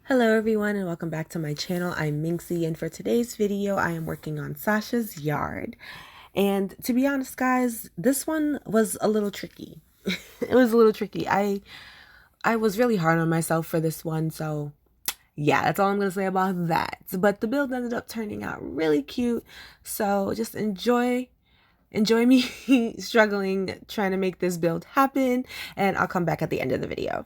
Hello everyone and welcome back to my channel. I'm Minxie, and for today's video I am working on Sasha's yard. And to be honest guys, this one was a little tricky. It was a little tricky. I was really hard on myself for this one, so yeah, that's all I'm gonna say about that. But the build ended up turning out really cute, so just enjoy me struggling trying to make this build happen, and I'll come back at the end of the video.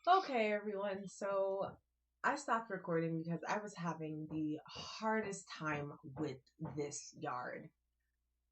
Okay, everyone. So I stopped recording because I was having the hardest time with this yard.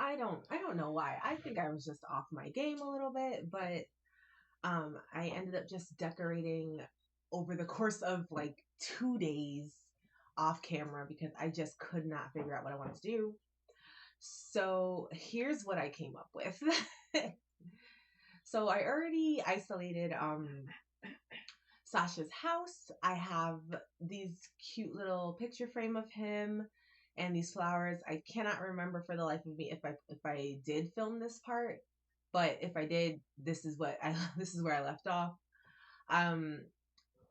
I don't know why. I think I was just off my game a little bit, but I ended up just decorating over the course of like 2 days off camera because I just could not figure out what I wanted to do. So here's what I came up with. So I already isolated Sasha's house. I have these cute little picture frame of him and these flowers. I cannot remember for the life of me if I did film this part, but if I did, this is what I this is where I left off. Um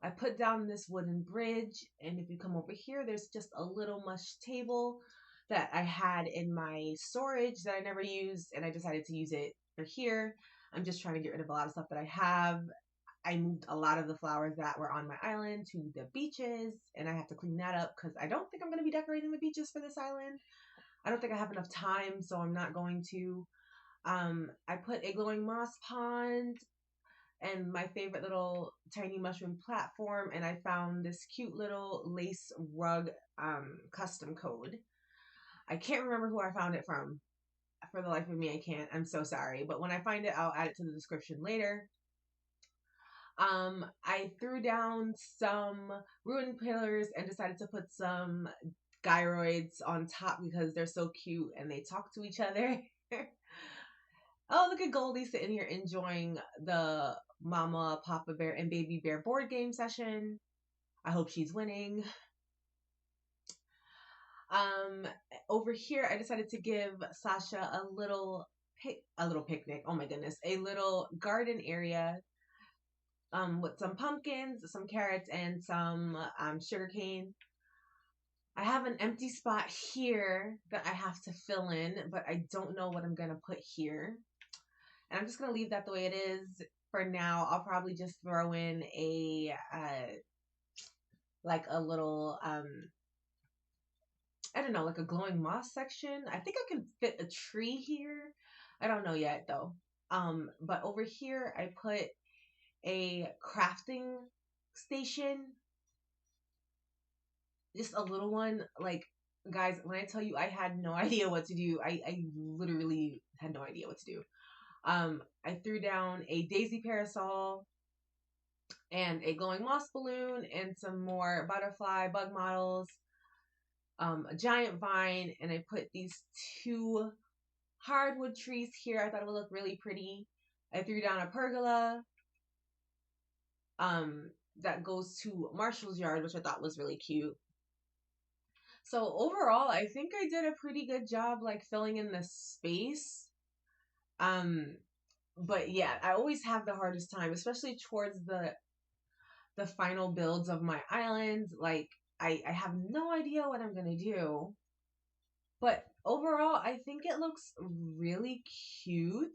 I put down this wooden bridge, and if you come over here, there's just a little mush table that I had in my storage that I never used, and I decided to use it for here. I'm just trying to get rid of a lot of stuff that I have. I moved a lot of the flowers that were on my island to the beaches, and I have to clean that up because I don't think I'm going to be decorating the beaches for this island. I don't think I have enough time, so I'm not going to. I put a glowing moss pond and my favorite little tiny mushroom platform, and I found this cute little lace rug custom code. I can't remember who I found it from. For the life of me, I can't. I'm so sorry. But when I find it, I'll add it to the description later. I threw down some ruined pillars and decided to put some gyroids on top because they're so cute and they talk to each other. Oh, look at Goldie sitting here enjoying the Mama, Papa Bear, and Baby Bear board game session. I hope she's winning. Um, Over here, I decided to give Sasha a little picnic. Oh my goodness, a little garden area with some pumpkins, some carrots, and some sugar cane. I have an empty spot here that I have to fill in, but I don't know what I'm gonna put here. And I'm just gonna leave that the way it is for now. I'll probably just throw in a like a little I don't know, like a glowing moss section. I think I can fit a tree here. I don't know yet though. But over here I put a crafting station, just a little one. Like, guys, when I tell you I had no idea what to do, I literally had no idea what to do. I threw down a daisy parasol and a glowing moss balloon and some more butterfly bug models, a giant vine, and I put these two hardwood trees here. I thought it would look really pretty. I threw down a pergola um, that goes to Marshall's yard, which I thought was really cute. So overall, I think I did a pretty good job like filling in the space. Um, but yeah, I always have the hardest time, especially towards the final builds of my island. Like I have no idea what I'm gonna do. But overall, I think it looks really cute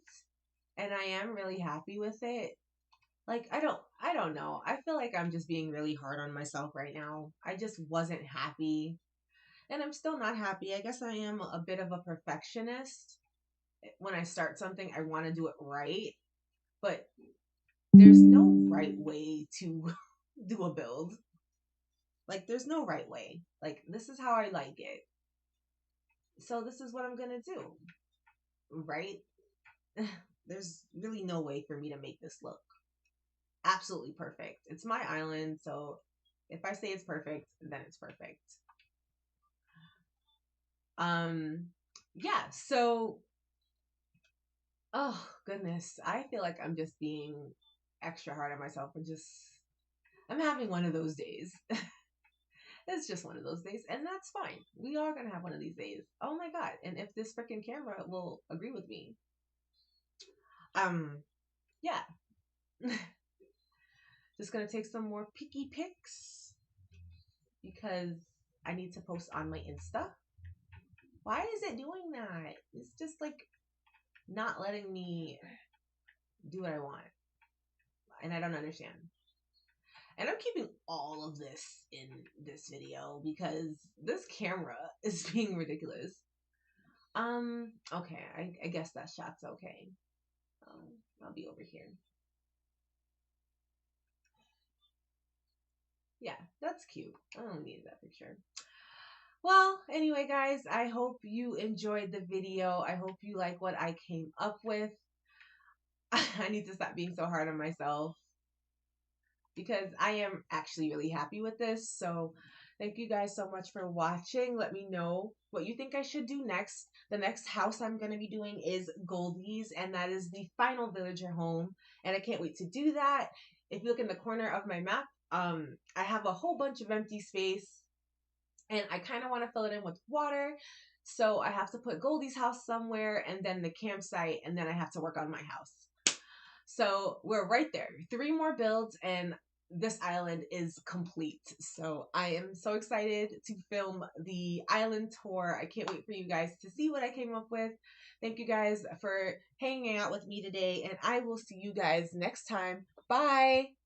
and I am really happy with it. Like I don't know. I feel like I'm just being really hard on myself right now. I just wasn't happy. And I'm still not happy. I guess I am a bit of a perfectionist. When I start something, I want to do it right. But there's no right way to do a build. Like there's no right way. Like this is how I like it. So this is what I'm going to do, right? There's really no way for me to make this look absolutely perfect. It's my island, so if I say it's perfect, then it's perfect. Um yeah, so oh goodness, I feel like I'm just being extra hard on myself and just I'm having one of those days. It's just one of those days, and that's fine. We are gonna have one of these days. Oh my god! And if this freaking camera will agree with me, um, yeah, just gonna take some more picky pics because I need to post on my Insta. Why is it doing that? It's just like not letting me do what I want, and I don't understand. And I'm keeping all of this in this video because this camera is being ridiculous. Okay, I guess that shot's okay. I'll be over here. Yeah, that's cute. I don't need that picture. Well, anyway, guys, I hope you enjoyed the video. I hope you like what I came up with. I need to stop being so hard on myself because I am actually really happy with this. So, thank you guys so much for watching. Let me know what you think I should do next. The next house I'm going to be doing is Goldie's, and that is the final villager home. And I can't wait to do that. If you look in the corner of my map, I have a whole bunch of empty space and I kind of want to fill it in with water. So I have to put Goldie's house somewhere and then the campsite, and then I have to work on my house. So we're right there. 3 more builds and this island is complete. So I am so excited to film the island tour. I can't wait for you guys to see what I came up with. Thank you guys for hanging out with me today, and I will see you guys next time. Bye.